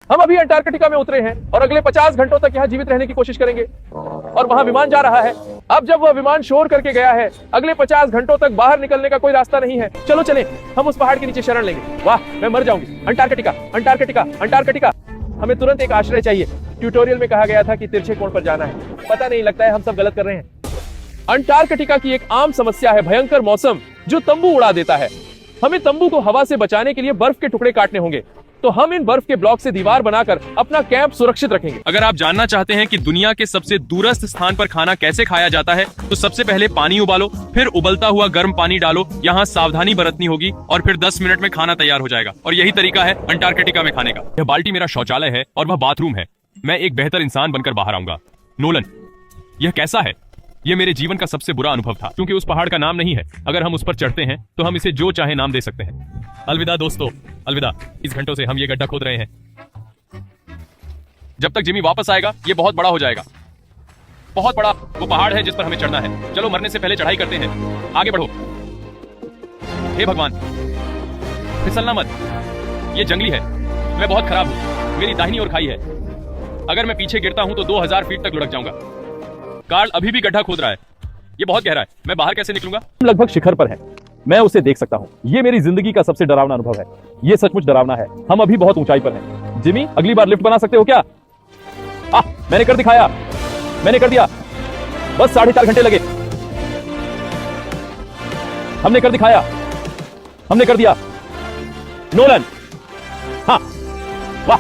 हम अभी अंटार्कटिका में उतरे हैं और अगले 50 घंटों तक यहाँ जीवित रहने की कोशिश करेंगे और वहां विमान जा रहा है। अब जब वह विमान शोर करके गया है, अगले 50 घंटों तक बाहर निकलने का कोई रास्ता नहीं है। चलो चलें, हम उस पहाड़ के नीचे शरण लेंगे। वाह, मैं मर जाऊंगी। Antarctica, Antarctica, Antarctica. हमें तुरंत एक आश्रय चाहिए। ट्यूटोरियल में कहा गया था कि तिरछे कोण पर जाना है। पता नहीं, लगता है हम सब गलत कर रहे हैं। अंटार्कटिका की एक आम समस्या है भयंकर मौसम, जो तंबू उड़ा देता है। हमें तंबू को हवा से बचाने के लिए बर्फ के टुकड़े काटने होंगे। तो हम इन बर्फ के ब्लॉक से दीवार बनाकर अपना कैंप सुरक्षित रखेंगे। अगर आप जानना चाहते हैं कि दुनिया के सबसे दूरस्थ स्थान पर खाना कैसे खाया जाता है, तो सबसे पहले पानी उबालो, फिर उबलता हुआ गर्म पानी डालो। यहाँ सावधानी बरतनी होगी और फिर 10 मिनट में खाना तैयार हो जाएगा। और यही तरीका है अंटार्कटिका में खाने का। यह बाल्टी मेरा शौचालय है और वह बाथरूम है। मैं एक बेहतर इंसान बनकर बाहर आऊंगा। नोलन, यह कैसा है? यह मेरे जीवन का सबसे बुरा अनुभव था, क्योंकि उस पहाड़ का नाम नहीं है। अगर हम उस पर चढ़ते हैं तो हम इसे जो चाहे नाम दे सकते हैं। अलविदा दोस्तों, अलविदा। इस घंटों से हम ये गड्ढा खोद रहे हैं। जब तक जिमी वापस आएगा ये बहुत बड़ा हो जाएगा। बहुत बड़ा वो पहाड़ है जिस पर हमें चढ़ना है। चलो मरने से पहले चढ़ाई करते हैं। आगे बढ़ो। हे भगवान, फिसलना मत। ये जंगली है। मैं बहुत खराब हूं। मेरी दाहिनी ओर खाई है। अगर मैं पीछे गिरता हूं तो 2000 फीट तक लुढ़क जाऊंगा। कार्ल अभी भी गड्ढा खोद रहा है। ये बहुत गहरा है। मैं बाहर कैसे निकलूंगा? लगभग शिखर पर है। मैं उसे देख सकता हूँ। ये मेरी जिंदगी का सबसे डरावना अनुभव है। ये सचमुच डरावना है। हम अभी बहुत ऊंचाई पर हैं। जिमी, अगली बार लिफ्ट बना सकते हो क्या? मैंने कर दिखाया। मैंने कर दिया। बस 4.5 घंटे लगे। हमने कर दिखाया। हमने कर दिया। नोलन, हाँ, वाह,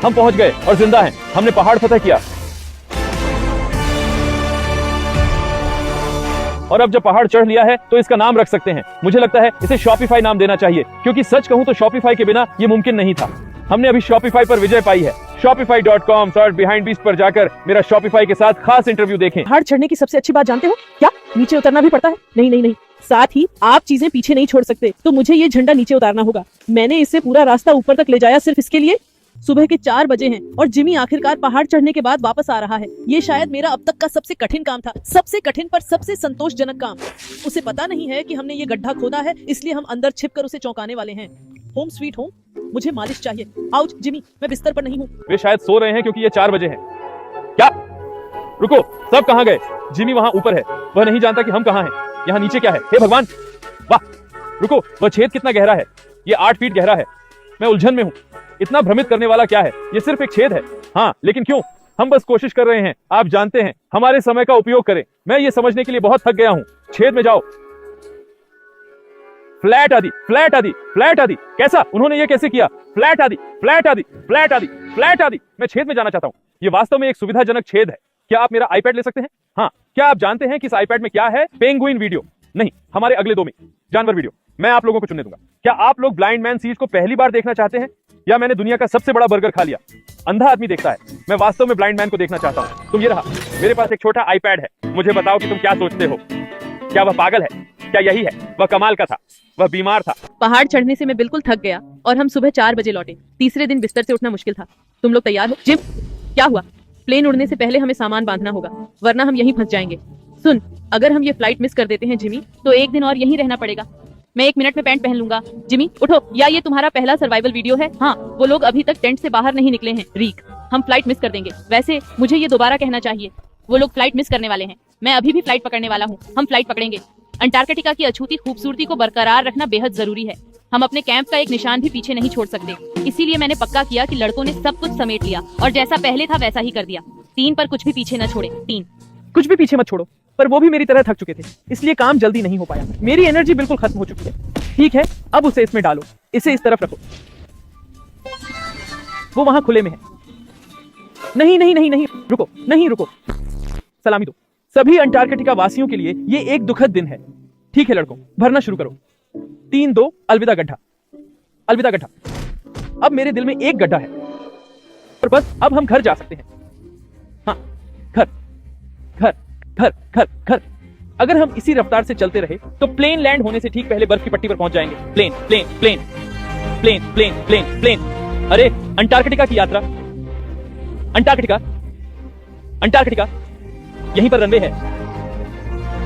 हम पहुंच गए और जिंदा हैं। हमने पहाड़ फतह किया। और अब जब पहाड़ चढ़ लिया है तो इसका नाम रख सकते हैं। मुझे लगता है इसे शॉपिफाई नाम देना चाहिए, क्योंकि सच कहूं तो शॉपिफाई के बिना यह मुमकिन नहीं था। हमने अभी शॉपिफाई पर विजय पाई है। shopify.com/behindbeast पर जाकर मेरा शॉपिफाई के साथ खास इंटरव्यू देखें। पहाड़ चढ़ने की सबसे अच्छी बात जानते हो क्या? नीचे उतरना भी पड़ता है। नहीं नहीं नहीं, साथ ही आप चीजें पीछे नहीं छोड़ सकते। तो मुझे ये झंडा नीचे उतारना होगा। मैंने इसे पूरा रास्ता ऊपर तक ले जाया सिर्फ इसके लिए। सुबह के 4 बजे हैं और जिमी आखिरकार पहाड़ चढ़ने के बाद वापस आ रहा है। ये शायद मेरा अब तक का सबसे कठिन काम था। सबसे कठिन पर सबसे संतोषजनक काम। उसे पता नहीं है कि हमने ये गड्ढा खोदा है, इसलिए हम अंदर छिपकर उसे चौंकाने वाले हैं। Home sweet home. मुझे मालिश चाहिए। आउच जिमी, मैं बिस्तर पर नहीं हूँ। वे शायद सो रहे हैं क्योंकि ये 4 बजे हैं। क्या? रुको, सब कहाँ गए? जिमी वहाँ ऊपर है। वह नहीं जानता कि हम कहाँ हैं। यहाँ नीचे क्या है? हे भगवान, वाह! रुको, वह छेद कितना गहरा है? ये 8 फीट गहरा है। मैं उलझन में हूँ। इतना भ्रमित करने वाला क्या है? ये सिर्फ एक छेद है। हाँ, लेकिन क्यों? हम बस कोशिश कर रहे हैं। आप जानते हैं, हमारे समय का उपयोग करें। मैं ये समझने के लिए बहुत थक गया हूँ। छेद में जाओ। फ्लैट आदि, फ्लैट आदि, फ्लैट आदि। कैसा? उन्होंने ये कैसे किया? फ्लैट आदि, फ्लैट आदि, फ्लैट आदि, फ्लैट आदि। मैं छेद में जाना चाहता हूँ। ये वास्तव में एक सुविधाजनक छेद है। क्या आप मेरा आईपैड ले सकते हैं? हाँ। क्या आप जानते हैं कि इस आईपैड में क्या है? पेंगुइन वीडियो नहीं, हमारे अगले 2 में जानवर वीडियो। मैं आप लोगों को चुनने दूंगा। क्या आप लोग ब्लाइंड मैन सीरीज को पहली बार देखना चाहते हैं, या मैंने दुनिया का सबसे बड़ा बर्गर खा लिया? अंधा आदमी देखता है। मैं वास्तव में ब्लाइंड मैन को देखना चाहता हूँ। तुम ये रहा। मेरे पास एक छोटा आईपैड है। मुझे बताओ कि तुम क्या सोचते हो। क्या वह पागल है? क्या यही है? वह कमाल का था। वह बीमार था। पहाड़ चढ़ने से मैं बिल्कुल थक गया और हम सुबह 4 बजे लौटे। तीसरे दिन बिस्तर से उठना मुश्किल था। तुम लोग तैयार हो? जिम, क्या हुआ? प्लेन उड़ने से पहले हमें सामान बांधना होगा, वरना हम यहीं फंस जाएंगे। सुन, अगर हम ये फ्लाइट मिस कर देते हैं जिमी, तो 1 दिन और यहीं रहना पड़ेगा। मैं 1 मिनट में पैंट पहन लूंगा। जिमी उठो, या ये तुम्हारा पहला सर्वाइवल वीडियो है? हाँ, वो लोग अभी तक टेंट से बाहर नहीं निकले हैं। रीक, हम फ्लाइट मिस कर देंगे। वैसे मुझे ये दोबारा कहना चाहिए। वो लोग फ्लाइट मिस करने वाले हैं। मैं अभी भी फ्लाइट पकड़ने वाला हूँ। हम फ्लाइट पकड़ेंगे। अंटार्कटिका की अछूती खूबसूरती को बरकरार रखना बेहद जरूरी है। हम अपने कैंप का एक निशान भी पीछे नहीं छोड़ सकते। इसीलिए मैंने पक्का किया कि लड़कों ने सब कुछ समेट लिया और जैसा पहले था वैसा ही कर दिया। 3 पर कुछ भी पीछे न छोड़े। 3 कुछ भी पीछे मत छोड़ो। पर वो भी मेरी तरह थक चुके थे, इसलिए काम जल्दी नहीं हो पाया। मेरी एनर्जी बिल्कुल खत्म हो चुकी है। ठीक है, अब उसे इसमें डालो। इसे इस तरफ रखो। वो वहां खुले में है। नहीं नहीं नहीं नहीं, रुको, नहीं रुको। सलामी दो। सभी अंटार्कटिका वासियों के लिए ये एक दुखद दिन है। ठीक है लड़कों, भरना शुरू करो। 3, 2, अलविदा गड्ढा। अलविदा गड्ढा। अब मेरे दिल में एक गड्ढा है और बस अब हम घर जा सकते हैं। हाँ, घर घर घर घर घर। अगर हम इसी रफ्तार से चलते रहे तो प्लेन लैंड होने से ठीक पहले बर्फ की पट्टी पर पहुंच जाएंगे। Plane plane plane plane plane plane plane. अरे, अंटार्कटिका की यात्रा। अंटार्कटिका, अंटार्कटिका, यहीं पर रनवे है।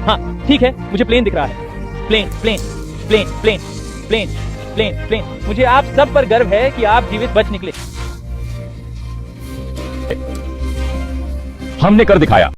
हाँ ठीक है, मुझे प्लेन दिख रहा है। Plane plane plane plane plane plane plane. मुझे आप सब पर गर्व है कि आप जीवित बच निकले। हमने कर दिखाया।